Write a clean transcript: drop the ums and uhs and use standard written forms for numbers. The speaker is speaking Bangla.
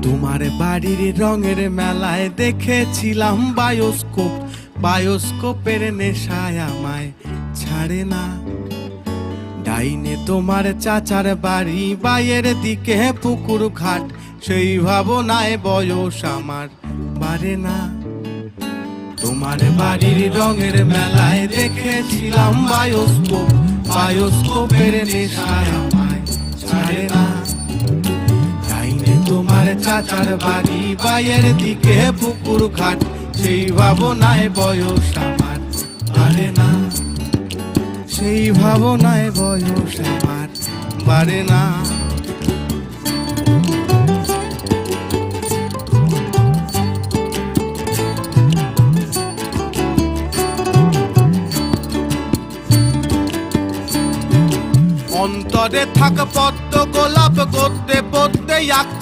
তোমার বাড়ির রঙের মেলায় দেখেছিলাম বায়োস্কোপ, বায়োস্কোপের নেশায় আমায় ছাড়ে না। ডাইনে তোমার চাচার বাড়ি, বাইয়ের দিকে পুকুর ঘাট, সেই ভাবনায় বয়স আমার বাড়ে না। তোমার বাড়ির রঙের মেলায় দেখেছিলাম বায়োস্কোপ, বায়োস্কোপের নেশায় আমায় ছাড়ে না। ডাইনে তোমার চাচার বাড়ি, বাইয়ের দিকে পুকুর ঘাট, সেই ভাবনায় বয়স আমার বাড়ে না। সেই ভাবনায় বয়স আমার বাড়ে না। অন্তরে থাক পদ্ম গোলাপ, গদ্যে পদ্যে আঁকছি